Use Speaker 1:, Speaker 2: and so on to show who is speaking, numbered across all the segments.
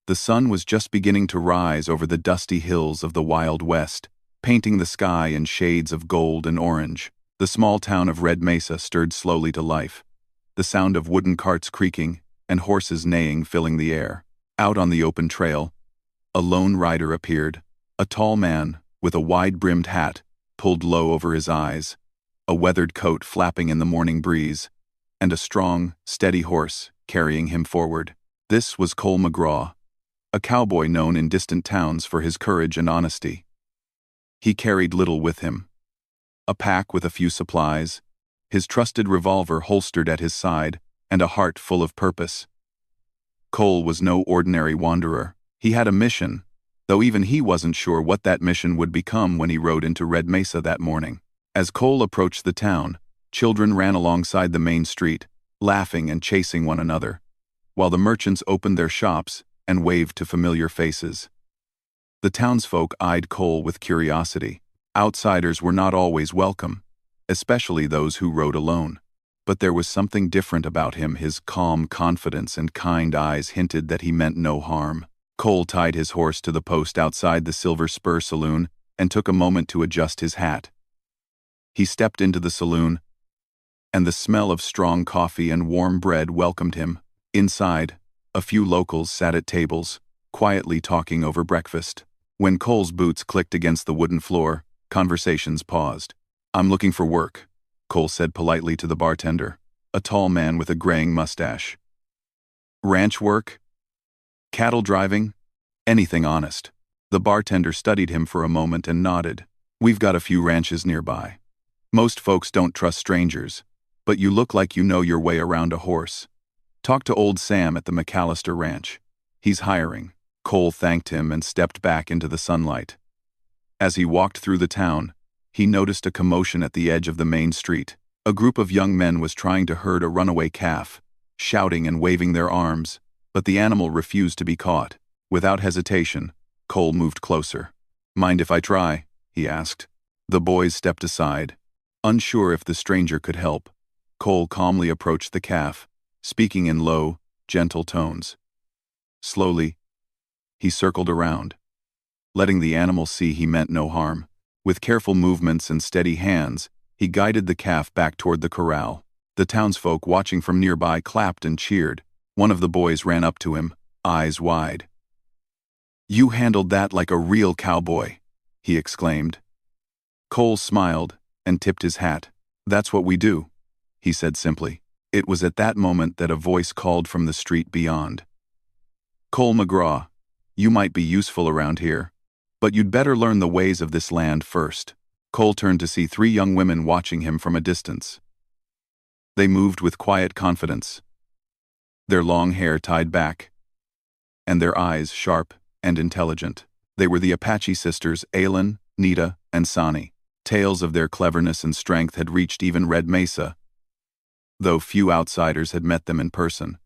Speaker 1: The sun was just beginning to rise over the dusty hills of the Wild West, painting the sky in shades of gold and orange. The small town of Red Mesa stirred slowly to life, the sound of wooden carts creaking and horses neighing filling the air. Out on the open trail, a lone rider appeared, a tall man with a wide-brimmed hat pulled low over his eyes, a weathered coat flapping in the morning breeze, and a strong, steady horse carrying him forward. This was Cole McGraw, a cowboy known in distant towns for his courage and honesty. He carried little with him: a pack with a few supplies, his trusted revolver holstered at his side, and a heart full of purpose. Cole was no ordinary wanderer. He had a mission, though even he wasn't sure what that mission would become when he rode into Red Mesa that morning. As Cole approached the town, children ran alongside the main street, laughing and chasing one another, while the merchants opened their shops and waved to familiar faces. The townsfolk eyed Cole with curiosity. Outsiders were not always welcome, especially those who rode alone. But there was something different about him. His calm confidence and kind eyes hinted that he meant no harm. Cole tied his horse to the post outside the Silver Spur Saloon and took a moment to adjust his hat. He stepped into the saloon, and the smell of strong coffee and warm bread welcomed him. Inside, a few locals sat at tables, quietly talking over breakfast. When Cole's boots clicked against the wooden floor, conversations paused. "I'm looking for work," Cole said politely to the bartender, a tall man with a graying mustache. "Ranch work? Cattle driving? Anything honest." The bartender studied him for a moment and nodded. "We've got a few ranches nearby. Most folks don't trust strangers, but you look like you know your way around a horse. Talk to old Sam at the McAllister Ranch. He's hiring." Cole thanked him and stepped back into the sunlight. As he walked through the town, he noticed a commotion at the edge of the main street. A group of young men was trying to herd a runaway calf, shouting and waving their arms, but the animal refused to be caught. Without hesitation, Cole moved closer. "Mind if I try?" he asked. The boys stepped aside, unsure if the stranger could help. Cole calmly approached the calf, speaking in low, gentle tones. Slowly, he circled around, letting the animal see he meant no harm. With careful movements and steady hands, he guided the calf back toward the corral. The townsfolk watching from nearby clapped and cheered. One of the boys ran up to him, eyes wide. "You handled that like a real cowboy," he exclaimed. Cole smiled and tipped his hat. "That's what we do," he said simply. It was at that moment that a voice called from the street beyond. "Cole McGraw, you might be useful around here, but you'd better learn the ways of this land first." Cole turned to see 3 young women watching him from a distance. They moved with quiet confidence, their long hair tied back, and their eyes sharp and intelligent. They were the Apache sisters Aylin, Nita, and Sani. Tales of their cleverness and strength had reached even Red Mesa, though few outsiders had met them in person.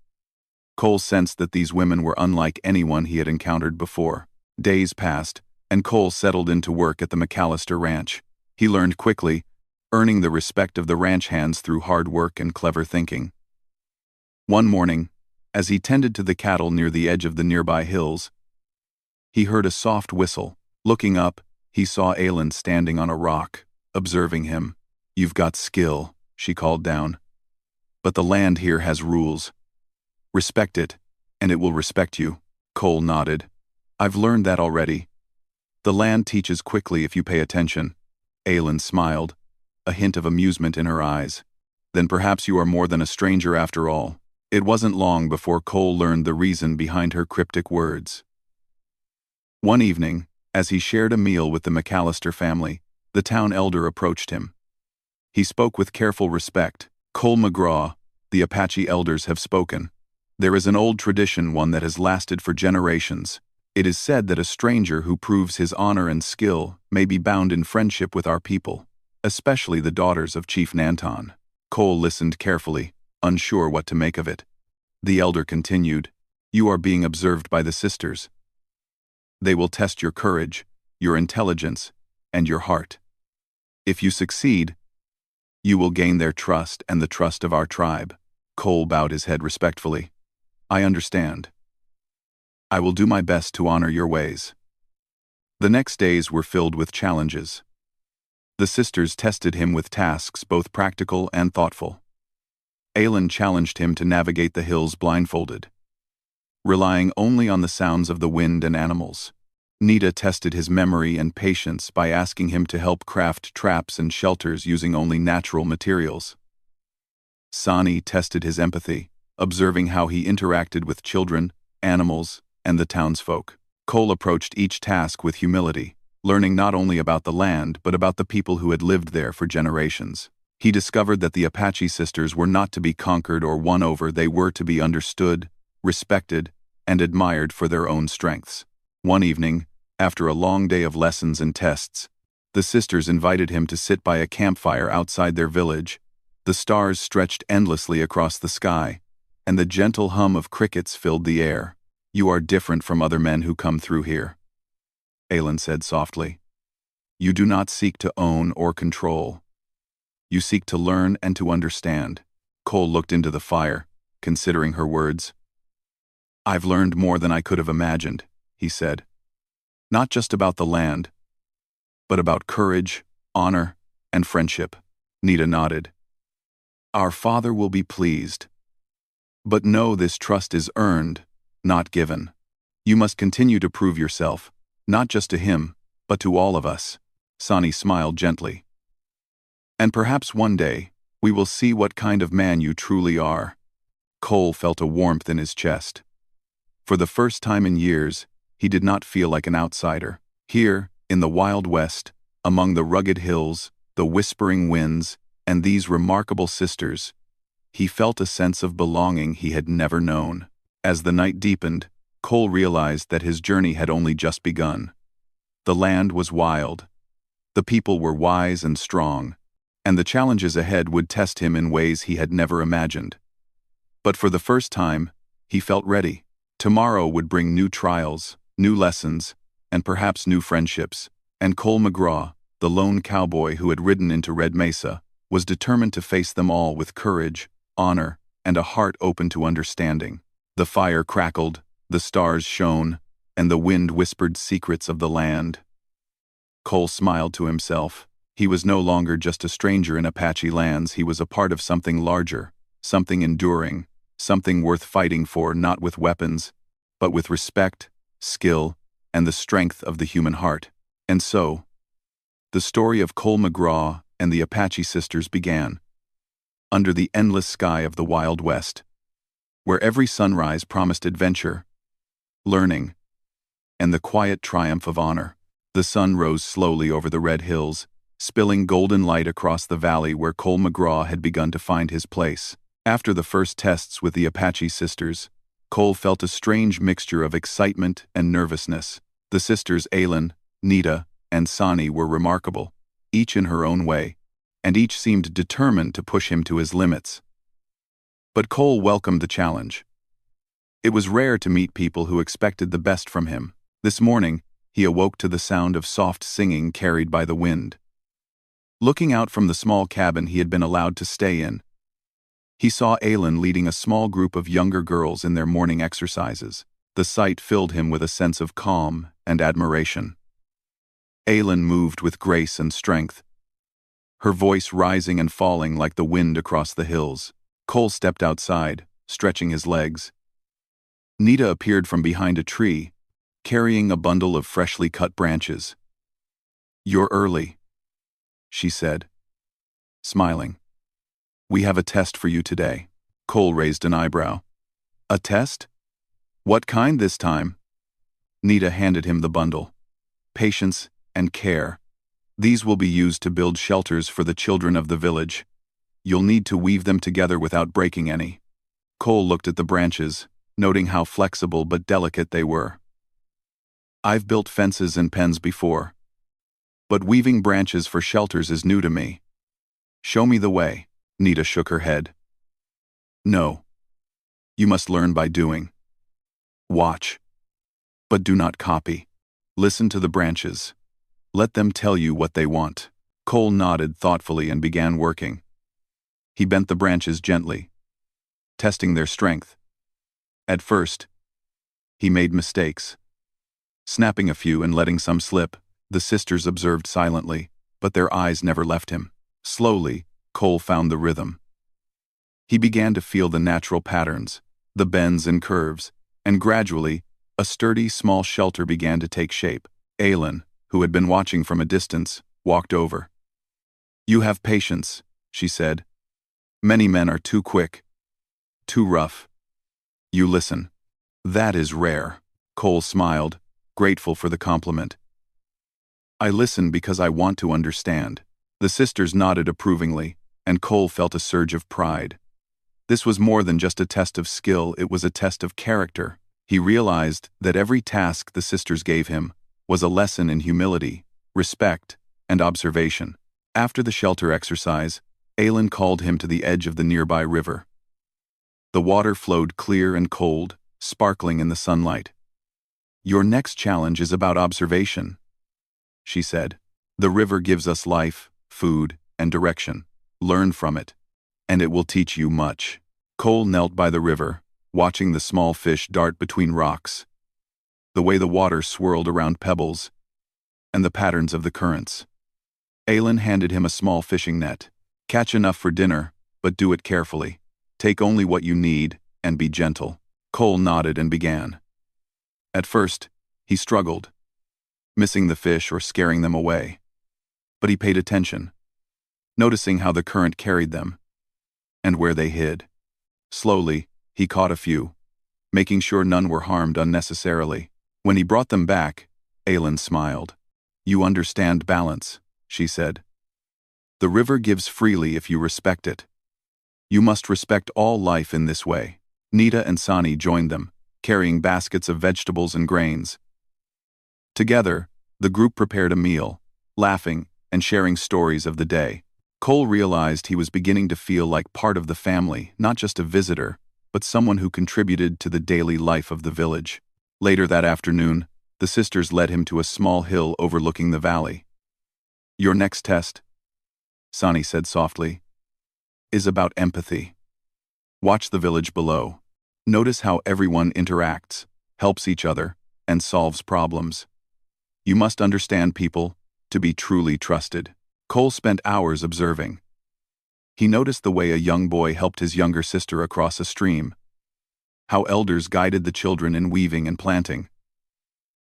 Speaker 1: Cole sensed that these women were unlike anyone he had encountered before. Days passed, and Cole settled into work at the McAllister Ranch. He learned quickly, earning the respect of the ranch hands through hard work and clever thinking. One morning, as he tended to the cattle near the edge of the nearby hills, he heard a soft whistle. Looking up, he saw Aylin standing on a rock, observing him. "You've got skill," she called down. "But the land here has rules. Respect it, and it will respect you." Cole nodded. "I've learned that already. The land teaches quickly if you pay attention." Aylin smiled, a hint of amusement in her eyes. "Then perhaps you are more than a stranger after all." It wasn't long before Cole learned the reason behind her cryptic words. One evening, as he shared a meal with the McAllister family, the town elder approached him. He spoke with careful respect. "Cole McGraw, the Apache elders have spoken. There is an old tradition, one that has lasted for generations. It is said that a stranger who proves his honor and skill may be bound in friendship with our people, especially the daughters of Chief Nanton." Cole listened carefully, unsure what to make of it. The elder continued, "You are being observed by the sisters. They will test your courage, your intelligence, and your heart. If you succeed, you will gain their trust and the trust of our tribe." Cole bowed his head respectfully. "I understand." I will do my best to honor your ways." The next days were filled with challenges. The sisters tested him with tasks both practical and thoughtful. Aelin challenged him to navigate the hills blindfolded, relying only on the sounds of the wind and animals. Nita tested his memory and patience by asking him to help craft traps and shelters using only natural materials. Sani tested his empathy, observing how he interacted with children, animals, and the townsfolk. Cole approached each task with humility, learning not only about the land but about the people who had lived there for generations. He discovered that the Apache sisters were not to be conquered or won over, they were to be understood, respected, and admired for their own strengths. One evening, after a long day of lessons and tests, the sisters invited him to sit by a campfire outside their village. The stars stretched endlessly across the sky, and the gentle hum of crickets filled the air. "You are different from other men who come through here," Aelin said softly. "You do not seek to own or control. You seek to learn and to understand." Cole looked into the fire, considering her words. "I've learned more than I could have imagined," he said. "Not just about the land, but about courage, honor, and friendship." Nita nodded. "Our Father will be pleased. But know this trust is earned, not given. You must continue to prove yourself, not just to him, but to all of us." Sani smiled gently. "And perhaps one day, we will see what kind of man you truly are." Cole felt a warmth in his chest. For the first time in years, he did not feel like an outsider. Here, in the Wild West, among the rugged hills, the whispering winds, and these remarkable sisters, he felt a sense of belonging he had never known. As the night deepened, Cole realized that his journey had only just begun. The land was wild. The people were wise and strong, and the challenges ahead would test him in ways he had never imagined. But for the first time, he felt ready. Tomorrow would bring new trials, new lessons, and perhaps new friendships. And Cole McGraw, the lone cowboy who had ridden into Red Mesa, was determined to face them all with courage, honor, and a heart open to understanding. The fire crackled, the stars shone, and the wind whispered secrets of the land. Cole smiled to himself. He was no longer just a stranger in Apache lands, he was a part of something larger, something enduring, something worth fighting for, not with weapons, but with respect, skill, and the strength of the human heart. And so, the story of Cole McGraw and the Apache sisters began, under the endless sky of the Wild West, where every sunrise promised adventure, learning, and the quiet triumph of honor. The sun rose slowly over the red hills, spilling golden light across the valley where Cole McGraw had begun to find his place. After the first tests with the Apache sisters, Cole felt a strange mixture of excitement and nervousness. The sisters Aelin, Nita, and Sani were remarkable, each in her own way, and each seemed determined to push him to his limits. But Cole welcomed the challenge. It was rare to meet people who expected the best from him. This morning, he awoke to the sound of soft singing carried by the wind. Looking out from the small cabin he had been allowed to stay in, he saw Aelin leading a small group of younger girls in their morning exercises. The sight filled him with a sense of calm and admiration. Aelin moved with grace and strength, her voice rising and falling like the wind across the hills. Cole stepped outside, stretching his legs. Nita appeared from behind a tree, carrying a bundle of freshly cut branches. "You're early," she said, smiling. "We have a test for you today." Cole raised an eyebrow. "A test? What kind this time?" Nita handed him the bundle. "Patience and care. These will be used to build shelters for the children of the village. You'll need to weave them together without breaking any." Cole looked at the branches, noting how flexible but delicate they were. "I've built fences and pens before, but weaving branches for shelters is new to me. Show me the way." Nita shook her head. "No. You must learn by doing. Watch, but do not copy. Listen to the branches. Let them tell you what they want." Cole nodded thoughtfully and began working. He bent the branches gently, testing their strength. At first, He made mistakes. Snapping a few and letting some slip, the sisters observed silently, but their eyes never left him. Slowly, Cole found the rhythm. He began to feel the natural patterns, the bends and curves, and gradually, a sturdy, small shelter began to take shape. Aylin, who had been watching from a distance, walked over. "You have patience," she said. "Many men are too quick, too rough. You listen." "That is rare." Cole smiled, grateful for the compliment. "I listen because I want to understand." The sisters nodded approvingly, and Cole felt a surge of pride. This was more than just a test of skill, it was a test of character. He realized that every task the sisters gave him was a lesson in humility, respect, and observation. After the shelter exercise, Aylin called him to the edge of the nearby river. The water flowed clear and cold, sparkling in the sunlight. "Your next challenge is about observation," she said. "The river gives us life, food, and direction. Learn from it, and it will teach you much." Cole knelt by the river, watching the small fish dart between rocks, the way the water swirled around pebbles, and the patterns of the currents. Aylin handed him a small fishing net. "Catch enough for dinner, but do it carefully. Take only what you need, and be gentle." Cole nodded and began. At first, he struggled, missing the fish or scaring them away. But he paid attention, noticing how the current carried them, and where they hid. Slowly, he caught a few, making sure none were harmed unnecessarily. When he brought them back, Aylin smiled. "You understand balance," she said. "The river gives freely if you respect it. You must respect all life in this way." Nita and Sani joined them, carrying baskets of vegetables and grains. Together, the group prepared a meal, laughing and sharing stories of the day. Cole realized he was beginning to feel like part of the family, not just a visitor, but someone who contributed to the daily life of the village. Later that afternoon, the sisters led him to a small hill overlooking the valley. "Your next test," Sani said softly, "is about empathy. Watch the village below. Notice how everyone interacts, helps each other, and solves problems. You must understand people to be truly trusted." Cole spent hours observing. He noticed the way a young boy helped his younger sister across a stream, how elders guided the children in weaving and planting,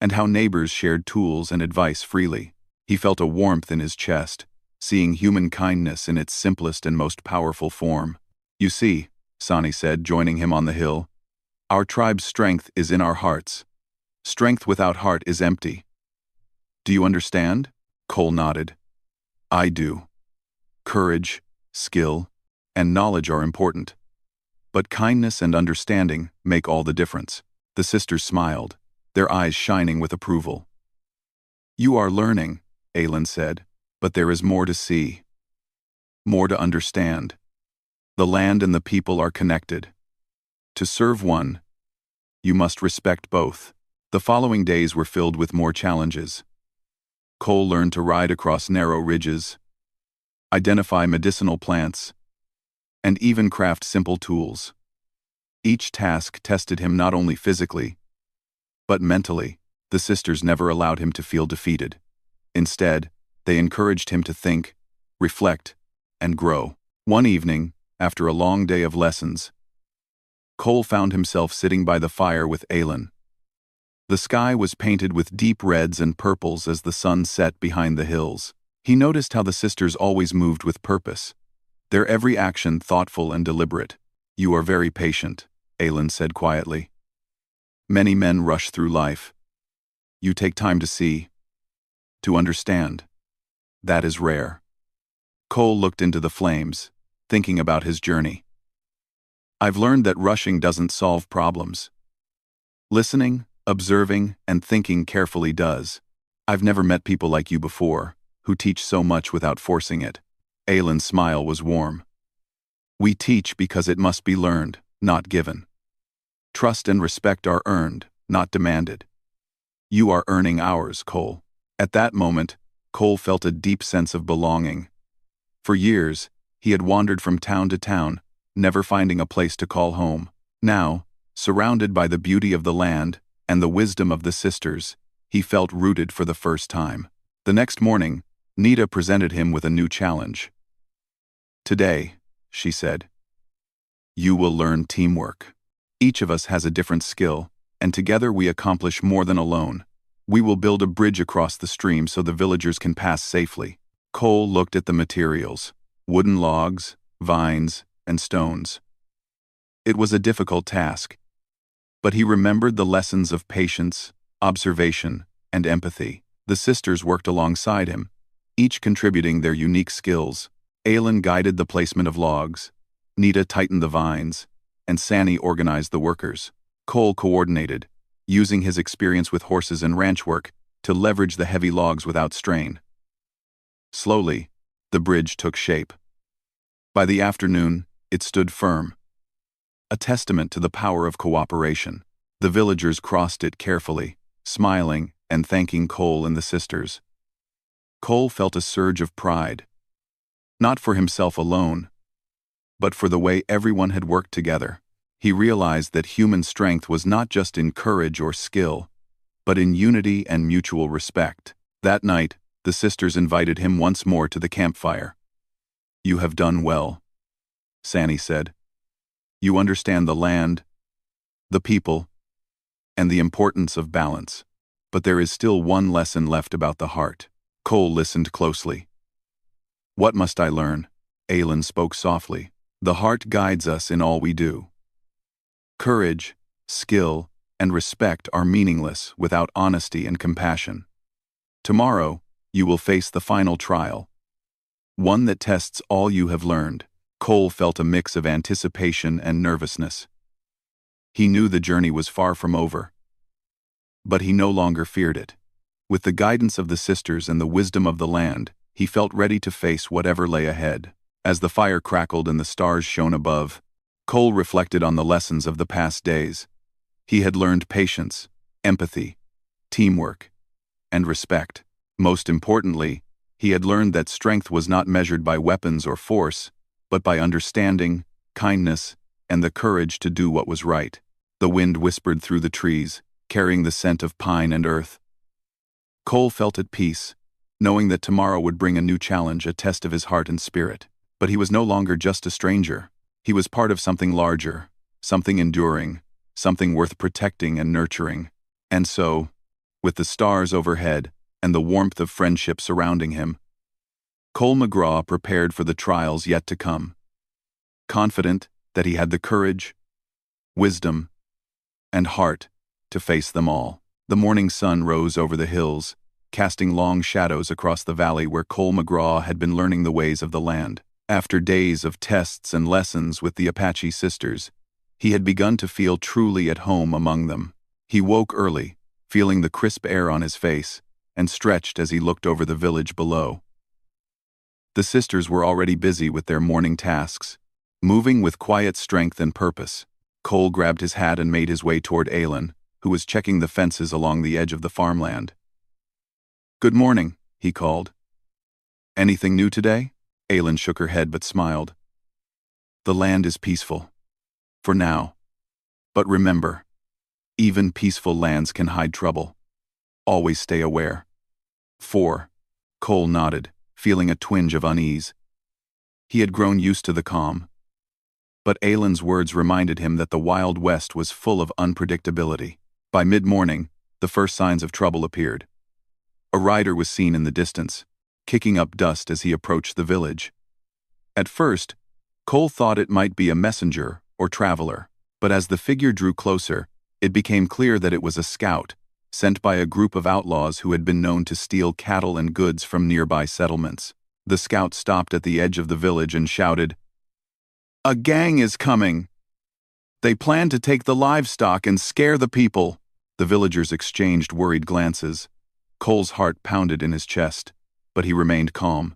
Speaker 1: and how neighbors shared tools and advice freely. He felt a warmth in his chest, seeing human kindness in its simplest and most powerful form. "You see," Sani said, joining him on the hill, "our tribe's strength is in our hearts. Strength without heart is empty. Do you understand?" Cole nodded. "I do. Courage, skill, and knowledge are important. But kindness and understanding make all the difference." The sisters smiled, their eyes shining with approval. "You are learning," Aylin said, "but there is more to see. More to understand. The land and the people are connected. To serve one, you must respect both." The following days were filled with more challenges. Cole learned to ride across narrow ridges, identify medicinal plants, and even craft simple tools. Each task tested him not only physically, but mentally. The sisters never allowed him to feel defeated. Instead, they encouraged him to think, reflect, and grow. One evening, after a long day of lessons, Cole found himself sitting by the fire with Aylin. The sky was painted with deep reds and purples as the sun set behind the hills. He noticed how the sisters always moved with purpose, their every action thoughtful and deliberate. "You are very patient," Aylin said quietly. "Many men rush through life. You take time to see, to understand. That is rare." Cole looked into the flames, thinking about his journey. "I've learned that rushing doesn't solve problems. Listening, observing, and thinking carefully does. I've never met people like you before, who teach so much without forcing it." Aylin's smile was warm. "We teach because it must be learned, not given. Trust and respect are earned, not demanded. You are earning ours, Cole." At that moment, Cole felt a deep sense of belonging. For years, he had wandered from town to town, never finding a place to call home. Now, surrounded by the beauty of the land and the wisdom of the sisters, he felt rooted for the first time. The next morning, Nita presented him with a new challenge. "Today," she said, "you will learn teamwork. Each of us has a different skill, and together we accomplish more than alone. We will build a bridge across the stream so the villagers can pass safely." Cole looked at the materials: wooden logs, vines, and stones. It was a difficult task, but he remembered the lessons of patience, observation, and empathy. The sisters worked alongside him, each contributing their unique skills. Aylin guided the placement of logs, Nita tightened the vines, and Sani organized the workers. Cole coordinated, using his experience with horses and ranch work to leverage the heavy logs without strain. Slowly, the bridge took shape. By the afternoon, it stood firm, a testament to the power of cooperation. The villagers crossed it carefully, smiling and thanking Cole and the sisters. Cole felt a surge of pride, not for himself alone, but for the way everyone had worked together. He realized that human strength was not just in courage or skill, but in unity and mutual respect. That night, the sisters invited him once more to the campfire. "You have done well," Sani said. "You understand the land, the people, and the importance of balance. But there is still one lesson left about the heart." Cole listened closely. "What must I learn?" Aylin spoke softly. "The heart guides us in all we do. Courage, skill, and respect are meaningless without honesty and compassion. Tomorrow, you will face the final trial, one that tests all you have learned." Cole felt a mix of anticipation and nervousness. He knew the journey was far from over, but he no longer feared it. With the guidance of the sisters and the wisdom of the land, he felt ready to face whatever lay ahead. As the fire crackled and the stars shone above, Cole reflected on the lessons of the past days. He had learned patience, empathy, teamwork, and respect. Most importantly, he had learned that strength was not measured by weapons or force, but by understanding, kindness, and the courage to do what was right. The wind whispered through the trees, carrying the scent of pine and earth. Cole felt at peace, knowing that tomorrow would bring a new challenge, a test of his heart and spirit. But he was no longer just a stranger. He was part of something larger, something enduring, something worth protecting and nurturing. And so, with the stars overhead and the warmth of friendship surrounding him, Cole McGraw prepared for the trials yet to come, confident that he had the courage, wisdom, and heart to face them all. The morning sun rose over the hills, casting long shadows across the valley where Cole McGraw had been learning the ways of the land. After days of tests and lessons with the Apache sisters, he had begun to feel truly at home among them. He woke early, feeling the crisp air on his face, and stretched as he looked over the village below. The sisters were already busy with their morning tasks, moving with quiet strength and purpose. Cole grabbed his hat and made his way toward Aylin, who was checking the fences along the edge of the farmland. "Good morning," he called. "Anything new today?" Aylin shook her head but smiled. "The land is peaceful. For now. But remember, even peaceful lands can hide trouble. Always stay aware." Cole nodded, feeling a twinge of unease. He had grown used to the calm, but Aylin's words reminded him that the Wild West was full of unpredictability. By mid-morning, the first signs of trouble appeared. A rider was seen in the distance, kicking up dust as he approached the village. At first, Cole thought it might be a messenger or traveler, but as the figure drew closer, it became clear that it was a scout, sent by a group of outlaws who had been known to steal cattle and goods from nearby settlements. The scout stopped at the edge of the village and shouted, "A gang is coming! They plan to take the livestock and scare the people." The villagers exchanged worried glances. Cole's heart pounded in his chest, but he remained calm.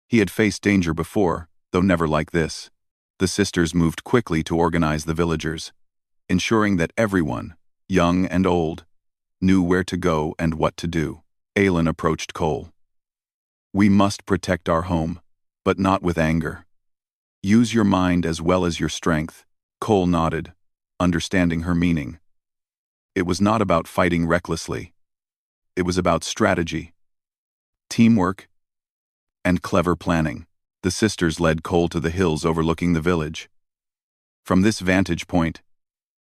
Speaker 1: He had faced danger before, though never like this. The sisters moved quickly to organize the villagers, ensuring that everyone, young and old, knew where to go and what to do. Aylin approached Cole. "We must protect our home, but not with anger. Use your mind as well as your strength." Cole nodded, understanding her meaning. It was not about fighting recklessly. It was about strategy, teamwork, and clever planning. The sisters led Cole to the hills overlooking the village. From this vantage point,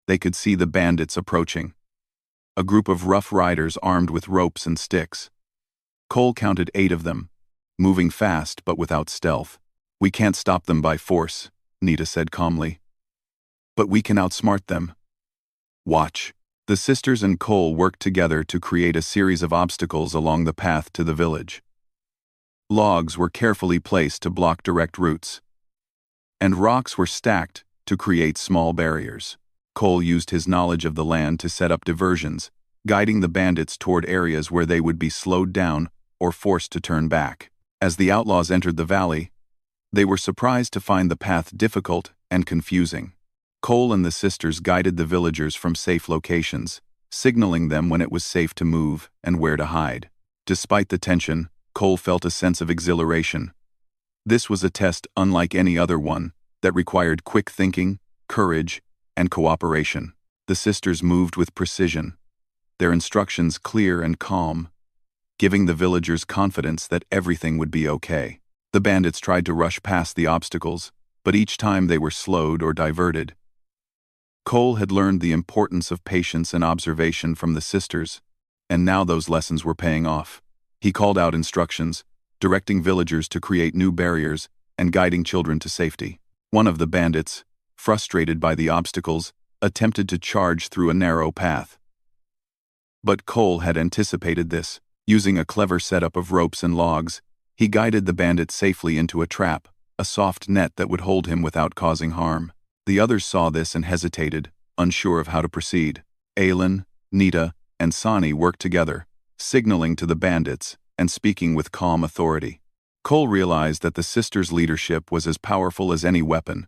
Speaker 1: they could see the bandits approaching. A group of rough riders armed with ropes and sticks. Cole counted 8 of them, moving fast but without stealth. "We can't stop them by force," Nita said calmly. "But we can outsmart them. Watch." The sisters and Cole worked together to create a series of obstacles along the path to the village. Logs were carefully placed to block direct routes, and rocks were stacked to create small barriers. Cole used his knowledge of the land to set up diversions, guiding the bandits toward areas where they would be slowed down or forced to turn back. As the outlaws entered the valley, they were surprised to find the path difficult and confusing. Cole and the sisters guided the villagers from safe locations, signaling them when it was safe to move and where to hide. Despite the tension, Cole felt a sense of exhilaration. This was a test unlike any other one that required quick thinking, courage, and cooperation. The sisters moved with precision, their instructions clear and calm, giving the villagers confidence that everything would be okay. The bandits tried to rush past the obstacles, but each time they were slowed or diverted. Cole had learned the importance of patience and observation from the sisters, and now those lessons were paying off. He called out instructions, directing villagers to create new barriers and guiding children to safety. One of the bandits, frustrated by the obstacles, attempted to charge through a narrow path. But Cole had anticipated this. Using a clever setup of ropes and logs, he guided the bandit safely into a trap, a soft net that would hold him without causing harm. The others saw this and hesitated, unsure of how to proceed. Aylin, Nita, and Sani worked together, signaling to the bandits and speaking with calm authority. Cole realized that the sisters' leadership was as powerful as any weapon.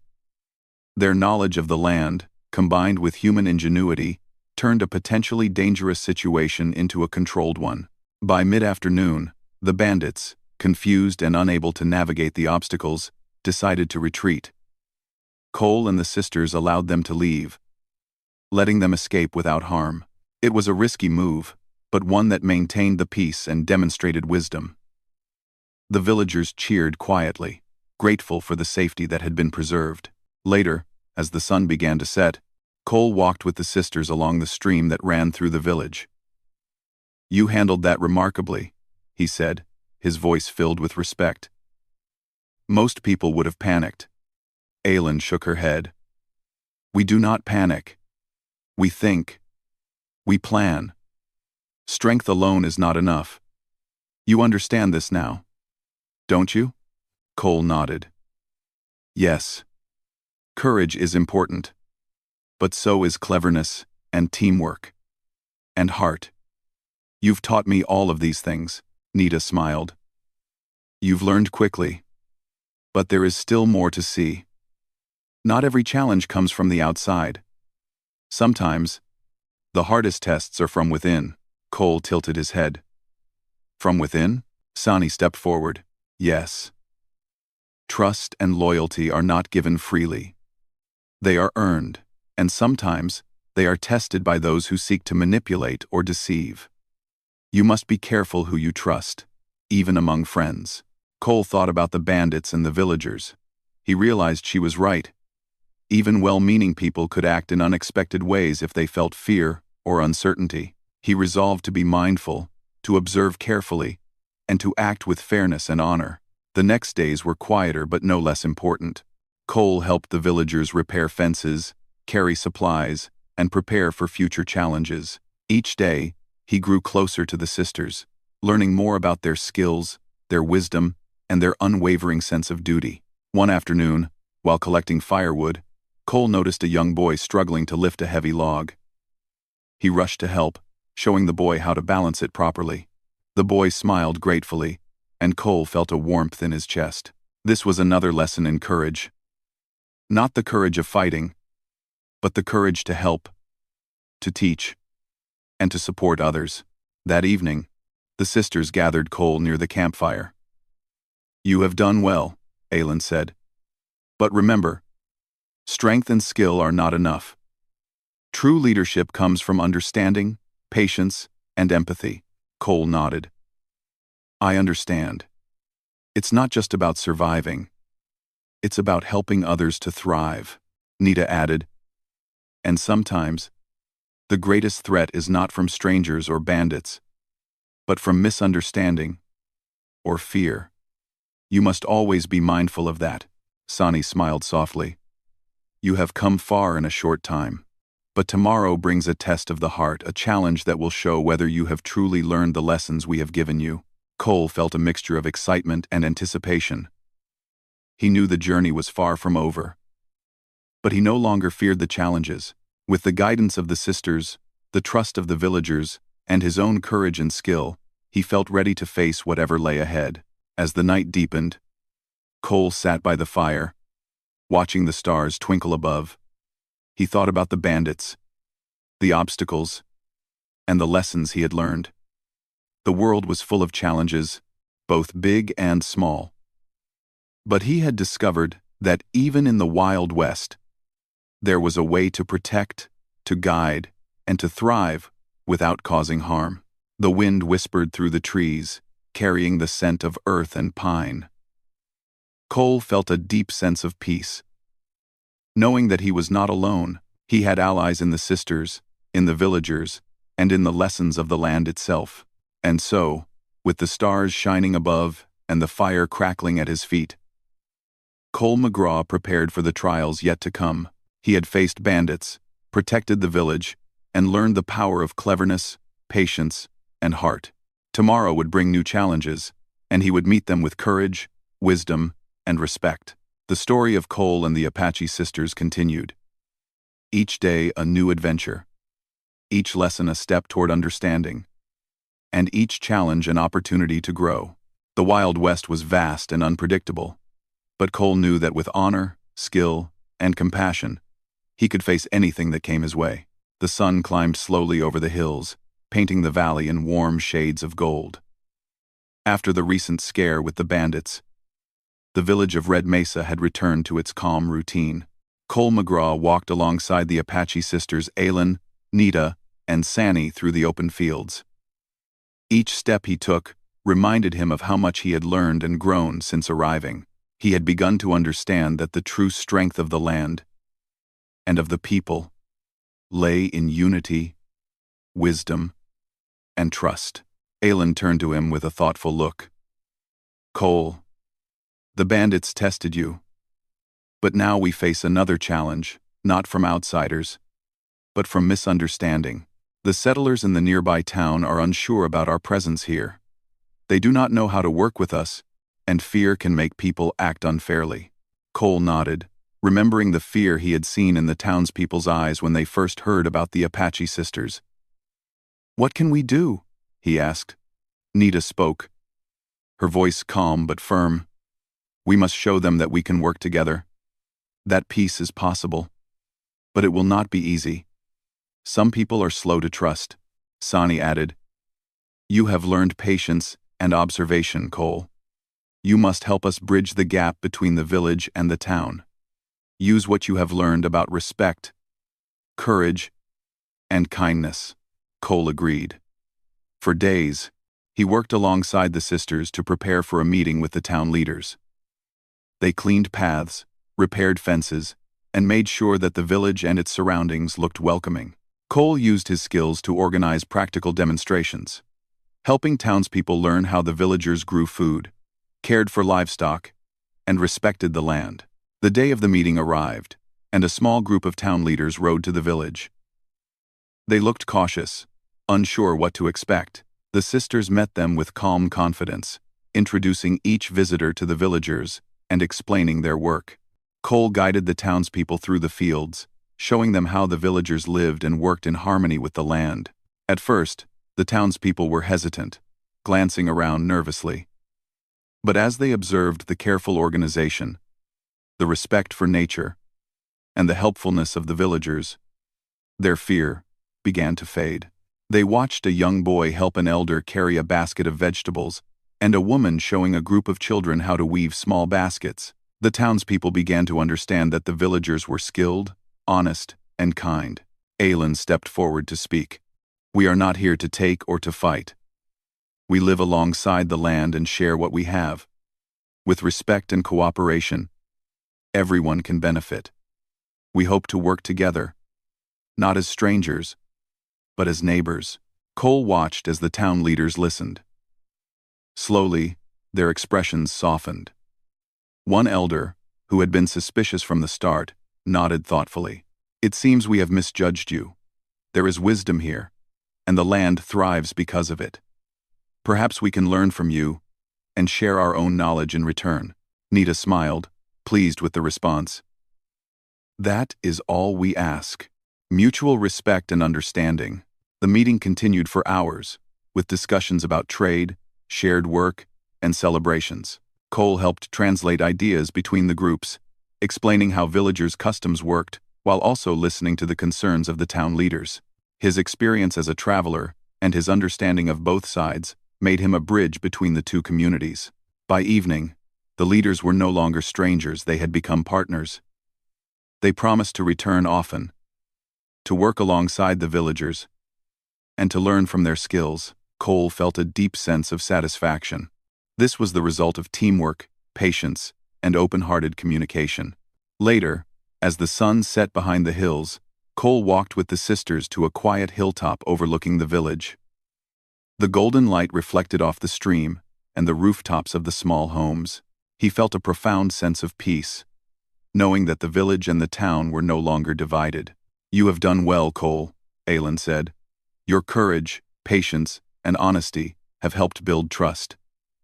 Speaker 1: Their knowledge of the land, combined with human ingenuity, turned a potentially dangerous situation into a controlled one. By mid-afternoon, the bandits, confused and unable to navigate the obstacles, decided to retreat. Cole and the sisters allowed them to leave, letting them escape without harm. It was a risky move, but one that maintained the peace and demonstrated wisdom. The villagers cheered quietly, grateful for the safety that had been preserved. Later, as the sun began to set, Cole walked with the sisters along the stream that ran through the village. "You handled that remarkably," he said, his voice filled with respect. "Most people would have panicked." Aylin shook her head. "We do not panic. We think. We plan. Strength alone is not enough. You understand this now, don't you?" Cole nodded. "Yes. Courage is important. But so is cleverness, and teamwork, and heart. You've taught me all of these things," Nita smiled. "You've learned quickly. But there is still more to see. Not every challenge comes from the outside. Sometimes, the hardest tests are from within." Cole tilted his head. "From within?" Sani stepped forward. "Yes. Trust and loyalty are not given freely. They are earned, and sometimes they are tested by those who seek to manipulate or deceive. You must be careful who you trust, even among friends." Cole thought about the bandits and the villagers. He realized she was right. Even well-meaning people could act in unexpected ways if they felt fear or uncertainty. He resolved to be mindful, to observe carefully, and to act with fairness and honor. The next days were quieter but no less important. Cole helped the villagers repair fences, carry supplies, and prepare for future challenges. Each day, he grew closer to the sisters, learning more about their skills, their wisdom, and their unwavering sense of duty. One afternoon, while collecting firewood, Cole noticed a young boy struggling to lift a heavy log. He rushed to help, showing the boy how to balance it properly. The boy smiled gratefully, and Cole felt a warmth in his chest. This was another lesson in courage. Not the courage of fighting, but the courage to help, to teach, and to support others. That evening, the sisters gathered Cole near the campfire. "You have done well," Aylin said. "But remember, strength and skill are not enough. True leadership comes from understanding, patience, and empathy. Cole nodded. I understand. It's not just about surviving. It's about helping others to thrive, Nita added. And sometimes, the greatest threat is not from strangers or bandits, but from misunderstanding or fear. You must always be mindful of that. Sani smiled softly. You have come far in a short time. But tomorrow brings a test of the heart, a challenge that will show whether you have truly learned the lessons we have given you. Cole felt a mixture of excitement and anticipation. He knew the journey was far from over. But he no longer feared the challenges. With the guidance of the sisters, the trust of the villagers, and his own courage and skill, he felt ready to face whatever lay ahead. As the night deepened, Cole sat by the fire, watching the stars twinkle above. He thought about the bandits, the obstacles, and the lessons he had learned. The world was full of challenges, both big and small. But he had discovered that even in the Wild West, there was a way to protect, to guide, and to thrive without causing harm. The wind whispered through the trees, carrying the scent of earth and pine. Cole felt a deep sense of peace. Knowing that he was not alone, he had allies in the sisters, in the villagers, and in the lessons of the land itself. And so, with the stars shining above and the fire crackling at his feet, Cole McGraw prepared for the trials yet to come. He had faced bandits, protected the village, and learned the power of cleverness, patience, and heart. Tomorrow would bring new challenges, and he would meet them with courage, wisdom, and respect. The story of Cole and the Apache sisters continued. Each day a new adventure, each lesson a step toward understanding, and each challenge an opportunity to grow. The Wild West was vast and unpredictable, but Cole knew that with honor, skill, and compassion, he could face anything that came his way. The sun climbed slowly over the hills, painting the valley in warm shades of gold. After the recent scare with the bandits, the village of Red Mesa had returned to its calm routine. Cole McGraw walked alongside the Apache sisters Aylin, Nita, and Sani through the open fields. Each step he took reminded him of how much he had learned and grown since arriving. He had begun to understand that the true strength of the land and of the people lay in unity, wisdom, and trust. Aylin turned to him with a thoughtful look. Cole, the bandits tested you. But now we face another challenge, not from outsiders, but from misunderstanding. The settlers in the nearby town are unsure about our presence here. They do not know how to work with us, and fear can make people act unfairly. Cole nodded, remembering the fear he had seen in the townspeople's eyes when they first heard about the Apache sisters. What can we do? He asked. Nita spoke, her voice calm but firm. We must show them that we can work together. That peace is possible. But it will not be easy. Some people are slow to trust, Sani added. You have learned patience and observation, Cole. You must help us bridge the gap between the village and the town. Use what you have learned about respect, courage, and kindness. Cole agreed. For days, he worked alongside the sisters to prepare for a meeting with the town leaders. They cleaned paths, repaired fences, and made sure that the village and its surroundings looked welcoming. Cole used his skills to organize practical demonstrations, helping townspeople learn how the villagers grew food, cared for livestock, and respected the land. The day of the meeting arrived, and a small group of town leaders rode to the village. They looked cautious, unsure what to expect. The sisters met them with calm confidence, introducing each visitor to the villagers and explaining their work. Cole guided the townspeople through the fields, showing them how the villagers lived and worked in harmony with the land. At first, the townspeople were hesitant, glancing around nervously. But as they observed the careful organization, the respect for nature, and the helpfulness of the villagers, their fear began to fade. They watched a young boy help an elder carry a basket of vegetables, and a woman showing a group of children how to weave small baskets. The townspeople began to understand that the villagers were skilled, honest, and kind. Aelin stepped forward to speak. We are not here to take or to fight. We live alongside the land and share what we have. With respect and cooperation, everyone can benefit. We hope to work together, not as strangers, but as neighbors. Cole watched as the town leaders listened. Slowly, their expressions softened. One elder, who had been suspicious from the start, nodded thoughtfully. It seems we have misjudged you. There is wisdom here, and the land thrives because of it. Perhaps we can learn from you and share our own knowledge in return. Nita smiled, pleased with the response. That is all we ask. Mutual respect and understanding. The meeting continued for hours, with discussions about trade, shared work, and celebrations. Cole helped translate ideas between the groups, explaining how villagers' customs worked while also listening to the concerns of the town leaders. His experience as a traveler and his understanding of both sides made him a bridge between the two communities. By evening, the leaders were no longer strangers, they had become partners. They promised to return often, to work alongside the villagers, and to learn from their skills. Cole felt a deep sense of satisfaction. This was the result of teamwork, patience, and open-hearted communication. Later, as the sun set behind the hills, Cole walked with the sisters to a quiet hilltop overlooking the village. The golden light reflected off the stream and the rooftops of the small homes. He felt a profound sense of peace, knowing that the village and the town were no longer divided. You have done well, Cole, Aelin said. Your courage, patience, and honesty have helped build trust,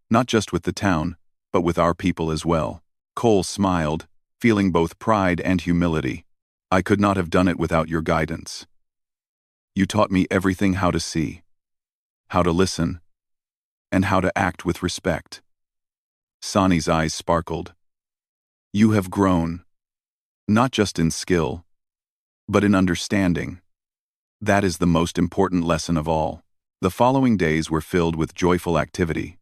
Speaker 1: not just with the town, but with our people as well. Cole smiled, feeling both pride and humility. I could not have done it without your guidance. You taught me everything: how to see, how to listen, and how to act with respect. Sani's eyes sparkled. You have grown, not just in skill, but in understanding. That is the most important lesson of all. The following days were filled with joyful activity.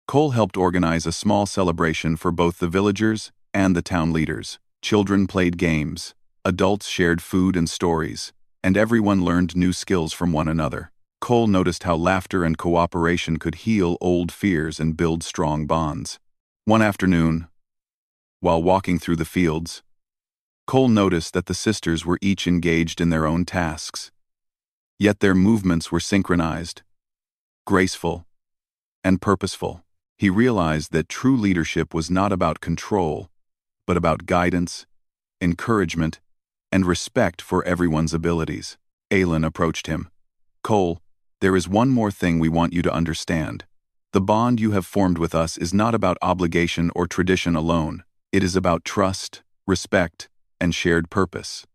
Speaker 1: Cole helped organize a small celebration for both the villagers and the town leaders. Children played games, adults shared food and stories, and everyone learned new skills from one another. Cole noticed how laughter and cooperation could heal old fears and build strong bonds. One afternoon, while walking through the fields, Cole noticed that the sisters were each engaged in their own tasks. Yet their movements were synchronized, graceful, and purposeful. He realized that true leadership was not about control, but about guidance, encouragement, and respect for everyone's abilities. Aelin approached him. Cole, there is one more thing we want you to understand. The bond you have formed with us is not about obligation or tradition alone. It is about trust, respect, and shared purpose.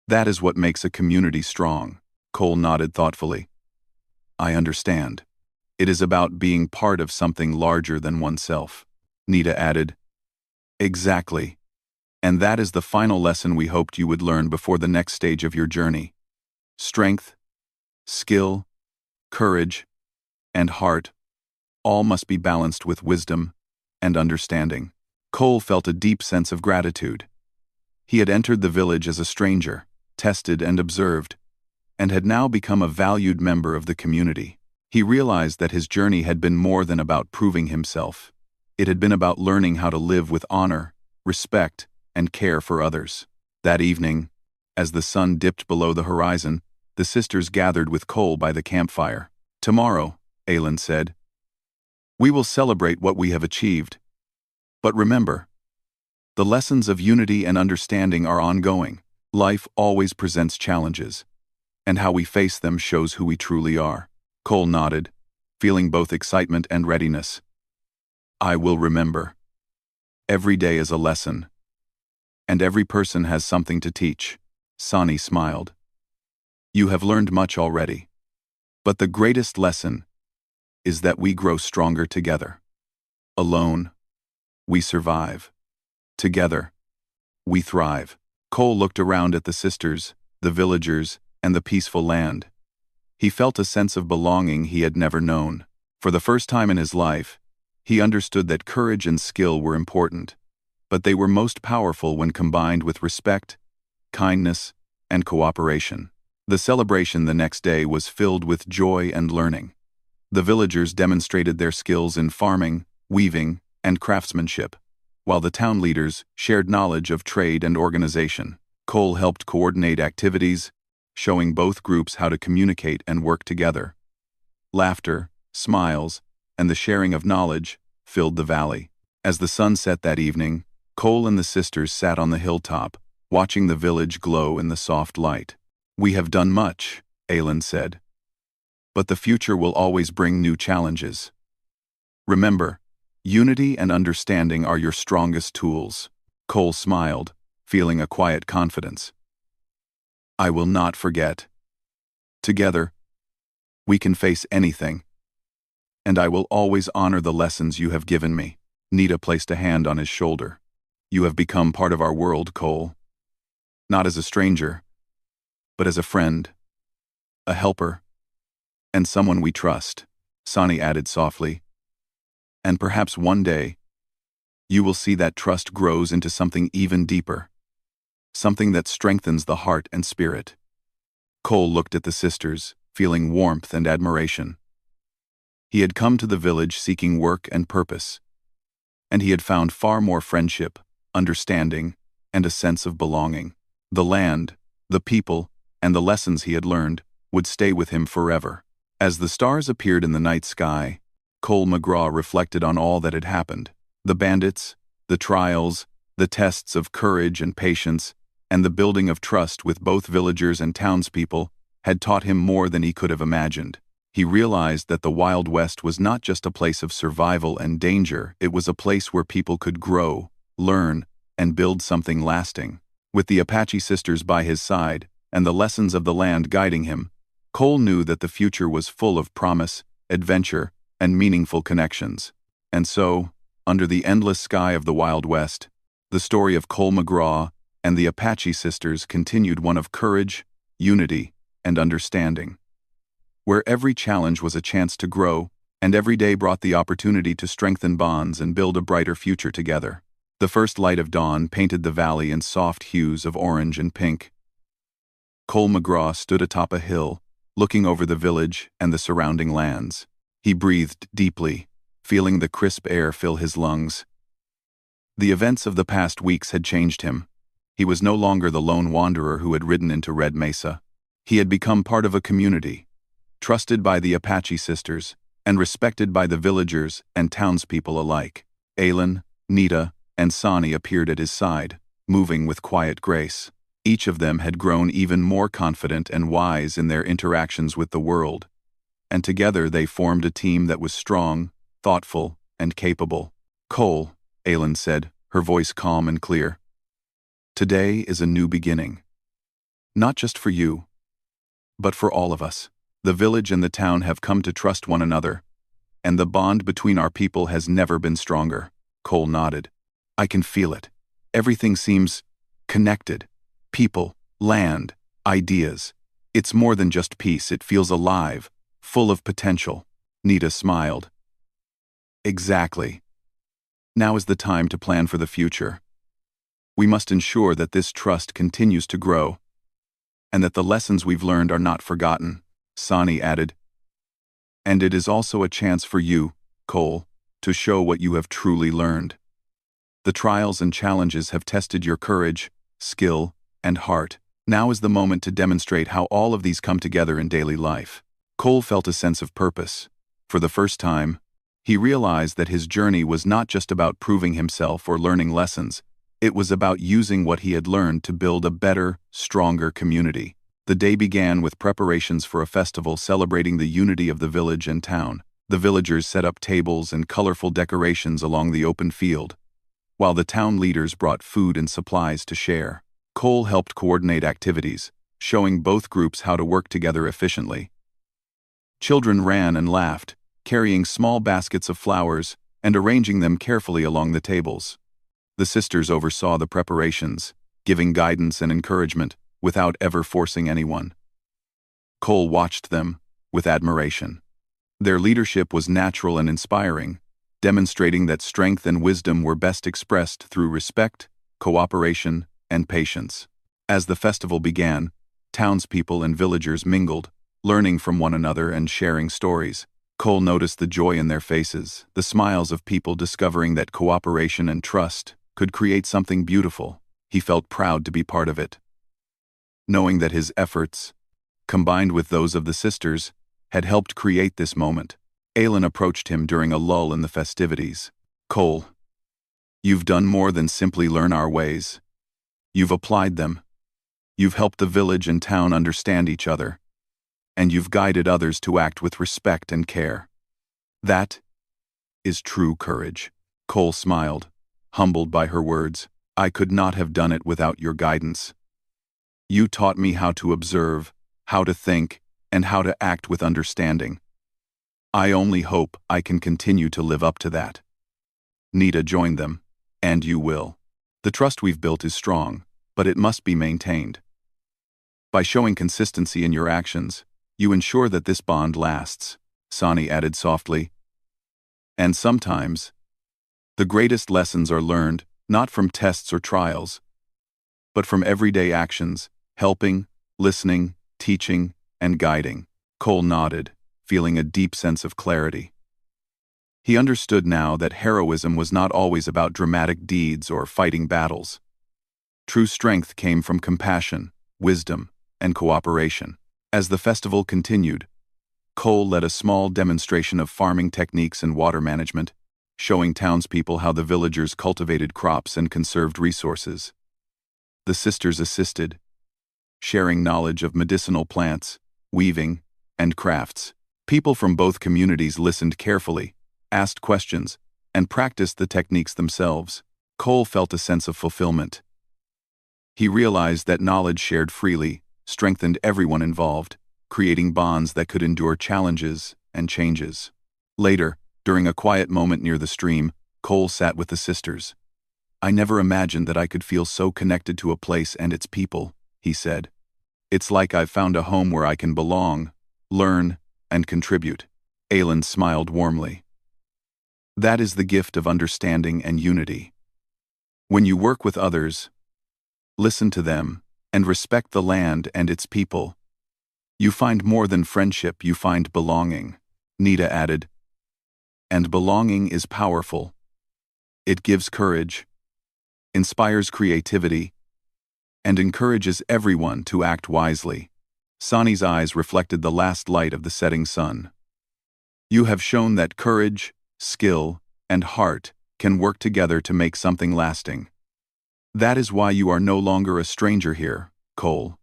Speaker 1: That is what makes a community strong. Cole nodded thoughtfully. I understand. It is about being part of something larger than oneself. Nita added. Exactly. And that is the final lesson we hoped you would learn before the next stage of your journey. Strength, skill, courage, and heart all must be balanced with wisdom and understanding. Cole felt a deep sense of gratitude. He had entered the village as a stranger, tested and observed, and had now become a valued member of the community. He realized that his journey had been more than about proving himself. It had been about learning how to live with honor, respect, and care for others. That evening, as the sun dipped below the horizon, the sisters gathered with Cole by the campfire. Tomorrow, Aelin said, we will celebrate what we have achieved. But remember, the lessons of unity and understanding are ongoing. Life always presents challenges, and how we face them shows who we truly are. Cole nodded, feeling both excitement and readiness. I will remember. Every day is a lesson, and every person has something to teach. Sani smiled. You have learned much already, but the greatest lesson is that we grow stronger together. Alone, we survive. Together, we thrive. Cole looked around at the sisters, the villagers, and the peaceful land. He felt a sense of belonging he had never known. For the first time in his life, he understood that courage and skill were important, but they were most powerful when combined with respect, kindness, and cooperation. The celebration the next day was filled with joy and learning. The villagers demonstrated their skills in farming, weaving, and craftsmanship, while the town leaders shared knowledge of trade and organization. Cole helped coordinate activities, showing both groups how to communicate and work together. Laughter, smiles, and the sharing of knowledge filled the valley. As the sun set that evening, Cole and the sisters sat on the hilltop, watching the village glow in the soft light. "We have done much," Aelin said. "But the future will always bring new challenges. Remember, unity and understanding are your strongest tools." Cole smiled, feeling a quiet confidence. "I will not forget. Together, we can face anything. And I will always honor the lessons you have given me." Nita placed a hand on his shoulder. "You have become part of our world, Cole. Not as a stranger, but as a friend, a helper, and someone we trust," Sani added softly. "And perhaps one day, you will see that trust grows into something even deeper. Something that strengthens the heart and spirit." Cole looked at the sisters, feeling warmth and admiration. He had come to the village seeking work and purpose, and he had found far more friendship, understanding, and a sense of belonging. The land, the people, and the lessons he had learned would stay with him forever. As the stars appeared in the night sky, Cole McGraw reflected on all that had happened. The bandits, the trials, the tests of courage and patience, and the building of trust with both villagers and townspeople had taught him more than he could have imagined. He realized that the Wild West was not just a place of survival and danger, it was a place where people could grow, learn, and build something lasting. With the Apache sisters by his side, and the lessons of the land guiding him, Cole knew that the future was full of promise, adventure, and meaningful connections. And so, under the endless sky of the Wild West, the story of Cole McGraw and the Apache sisters continued, one of courage, unity, and understanding, where every challenge was a chance to grow, and every day brought the opportunity to strengthen bonds and build a brighter future together. The first light of dawn painted the valley in soft hues of orange and pink. Cole McGraw stood atop a hill, looking over the village and the surrounding lands. He breathed deeply, feeling the crisp air fill his lungs. The events of the past weeks had changed him. He was no longer the lone wanderer who had ridden into Red Mesa. He had become part of a community, trusted by the Apache sisters, and respected by the villagers and townspeople alike. Aelin, Nita, and Sani appeared at his side, moving with quiet grace. Each of them had grown even more confident and wise in their interactions with the world, and together they formed a team that was strong, thoughtful, and capable. "Cole," Aelin said, her voice calm and clear, "today is a new beginning. Not just for you, but for all of us. The village and the town have come to trust one another, and the bond between our people has never been stronger." Cole nodded. "I can feel it. Everything seems connected. People, land, ideas. It's more than just peace, it feels alive, full of potential." Nita smiled. "Exactly. Now is the time to plan for the future. We must ensure that this trust continues to grow, and that the lessons we've learned are not forgotten," Sani added. "And it is also a chance for you, Cole, to show what you have truly learned. The trials and challenges have tested your courage, skill, and heart. Now is the moment to demonstrate how all of these come together in daily life." Cole felt a sense of purpose. For the first time, he realized that his journey was not just about proving himself or learning lessons. It was about using what he had learned to build a better, stronger community. The day began with preparations for a festival celebrating the unity of the village and town. The villagers set up tables and colorful decorations along the open field, while the town leaders brought food and supplies to share. Cole helped coordinate activities, showing both groups how to work together efficiently. Children ran and laughed, carrying small baskets of flowers and arranging them carefully along the tables. The sisters oversaw the preparations, giving guidance and encouragement without ever forcing anyone. Cole watched them with admiration. Their leadership was natural and inspiring, demonstrating that strength and wisdom were best expressed through respect, cooperation, and patience. As the festival began, Townspeople and villagers mingled, learning from one another and sharing stories. Cole noticed the joy in their faces, the smiles of people discovering that cooperation and trust could create something beautiful. He felt proud to be part of it, knowing that his efforts, combined with those of the sisters, had helped create this moment. Aelin approached him during a lull in the festivities. "Cole, you've done more than simply learn our ways. You've applied them. You've helped the village and town understand each other. And you've guided others to act with respect and care. That is true courage." Cole smiled, humbled by her words. "I could not have done it without your guidance. You taught me how to observe, how to think, and how to act with understanding. I only hope I can continue to live up to that." Nita joined them. "And you will. The trust we've built is strong, but it must be maintained. By showing consistency in your actions, you ensure that this bond lasts," Sani added softly. "And sometimes, the greatest lessons are learned not from tests or trials, but from everyday actions, helping, listening, teaching, and guiding." Cole nodded, feeling a deep sense of clarity. He understood now that heroism was not always about dramatic deeds or fighting battles. True strength came from compassion, wisdom, and cooperation. As the festival continued, Cole led a small demonstration of farming techniques and water management, showing townspeople how the villagers cultivated crops and conserved resources. The sisters assisted, sharing knowledge of medicinal plants, weaving, and crafts. People from both communities listened carefully, asked questions, and practiced the techniques themselves. Cole felt a sense of fulfillment. He realized that knowledge shared freely strengthened everyone involved, creating bonds that could endure challenges and changes. Later, during a quiet moment near the stream, Cole sat with the sisters. "I never imagined that I could feel so connected to a place and its people," he said. "It's like I've found a home where I can belong, learn, and contribute." Aelin smiled warmly. "That is the gift of understanding and unity. When you work with others, listen to them, and respect the land and its people, you find more than friendship, you find belonging," Nita added. "And belonging is powerful. It gives courage, inspires creativity, and encourages everyone to act wisely." Sani's eyes reflected the last light of the setting sun. "You have shown that courage, skill, and heart can work together to make something lasting. That is why you are no longer a stranger here, Cole.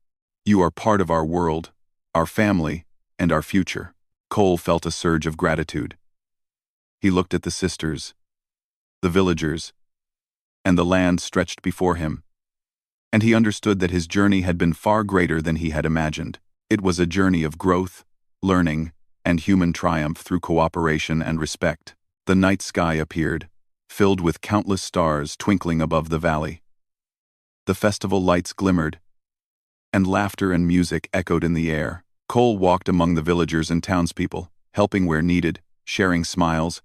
Speaker 1: You are part of our world, our family, and our future." Cole felt a surge of gratitude. He looked at the sisters, the villagers, and the land stretched before him, and he understood that his journey had been far greater than he had imagined. It was a journey of growth, learning, and human triumph through cooperation and respect. The night sky appeared, filled with countless stars twinkling above the valley. The festival lights glimmered, and laughter and music echoed in the air. Cole walked among the villagers and townspeople, helping where needed, sharing smiles,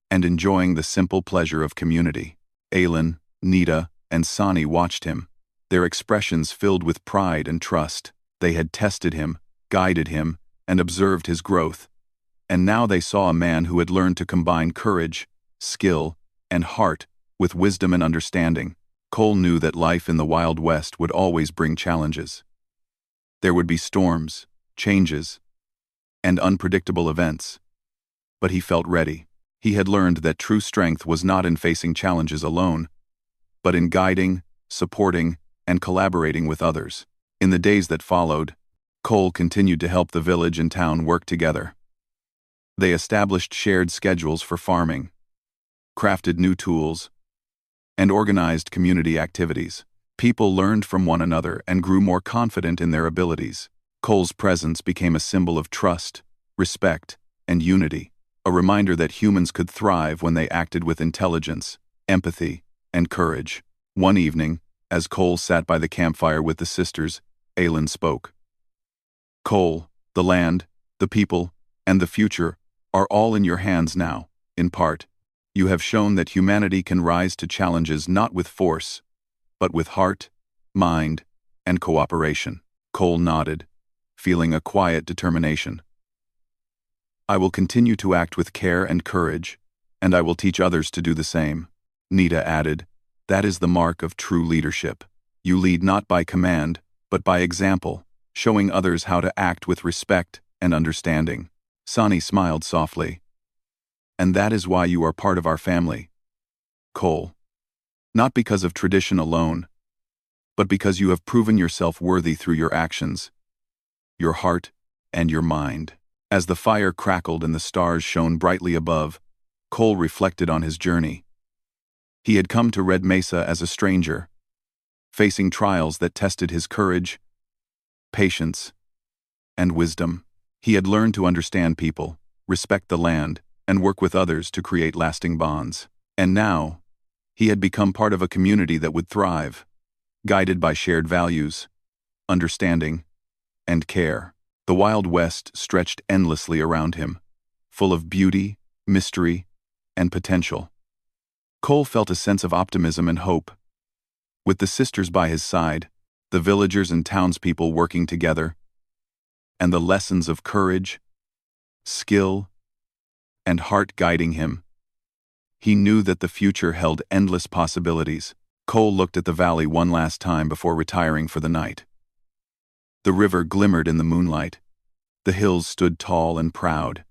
Speaker 1: and enjoying the simple pleasure of community. Aelin, Nita, and Sani watched him, their expressions filled with pride and trust. They had tested him, guided him, and observed his growth. And now they saw a man who had learned to combine courage, skill, and heart with wisdom and understanding. Cole knew that life in the Wild West would always bring challenges. There would be storms, changes, and unpredictable events. But he felt ready. He had learned that true strength was not in facing challenges alone, but in guiding, supporting, and collaborating with others. In the days that followed, Cole continued to help the village and town work together. They established shared schedules for farming, crafted new tools, and organized community activities. People learned from one another and grew more confident in their abilities. Cole's presence became a symbol of trust, respect, and unity, a reminder that humans could thrive when they acted with intelligence, empathy, and courage. One evening, as Cole sat by the campfire with the sisters, Aelin spoke. "Cole, the land, the people, and the future are all in your hands now, in part. You have shown that humanity can rise to challenges not with force, but with heart, mind, and cooperation. Cole nodded, feeling a quiet determination. I will continue to act with care and courage, and I will teach others to do the same. Nita added, that is the mark of true leadership. You lead not by command, but by example, showing others how to act with respect and understanding. Sonny smiled softly. And that is why you are part of our family, Cole. Not because of tradition alone, but because you have proven yourself worthy through your actions, your heart, and your mind. As the fire crackled and the stars shone brightly above, Cole reflected on his journey. He had come to Red Mesa as a stranger, facing trials that tested his courage, patience, and wisdom. He had learned to understand people, respect the land, and work with others to create lasting bonds. And now, he had become part of a community that would thrive, guided by shared values, understanding, and care. The Wild West stretched endlessly around him, full of beauty, mystery, and potential. Cole felt a sense of optimism and hope. With the sisters by his side, the villagers and townspeople working together, and the lessons of courage, skill, and heart guiding him, he knew that the future held endless possibilities. Cole looked at the valley one last time before retiring for the night. The river glimmered in the moonlight, the hills stood tall and proud,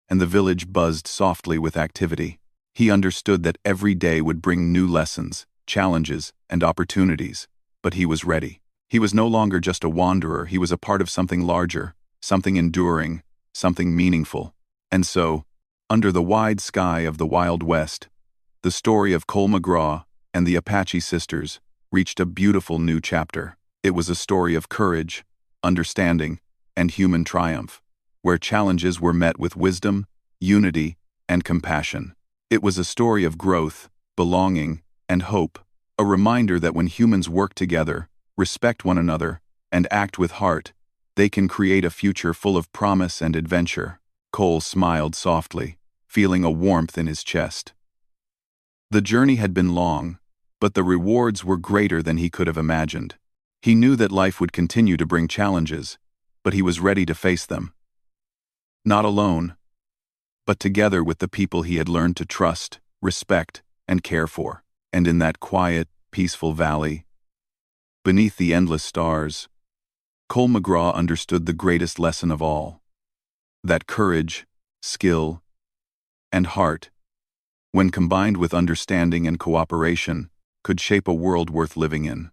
Speaker 1: and the village buzzed softly with activity. He understood that every day would bring new lessons, challenges, and opportunities, but he was ready. He was no longer just a wanderer, he was a part of something larger, something enduring, something meaningful. And so, under the wide sky of the Wild West, the story of Cole McGraw and the Apache sisters reached a beautiful new chapter. It was a story of courage, understanding, and human triumph, where challenges were met with wisdom, unity, and compassion. It was a story of growth, belonging, and hope, a reminder that when humans work together, respect one another, and act with heart, they can create a future full of promise and adventure. Cole smiled softly, feeling a warmth in his chest. The journey had been long, but the rewards were greater than he could have imagined. He knew that life would continue to bring challenges, but he was ready to face them. Not alone, but together with the people he had learned to trust, respect, and care for. And in that quiet, peaceful valley, beneath the endless stars, Cole McGraw understood the greatest lesson of all: that courage, skill, and heart, when combined with understanding and cooperation, could shape a world worth living in.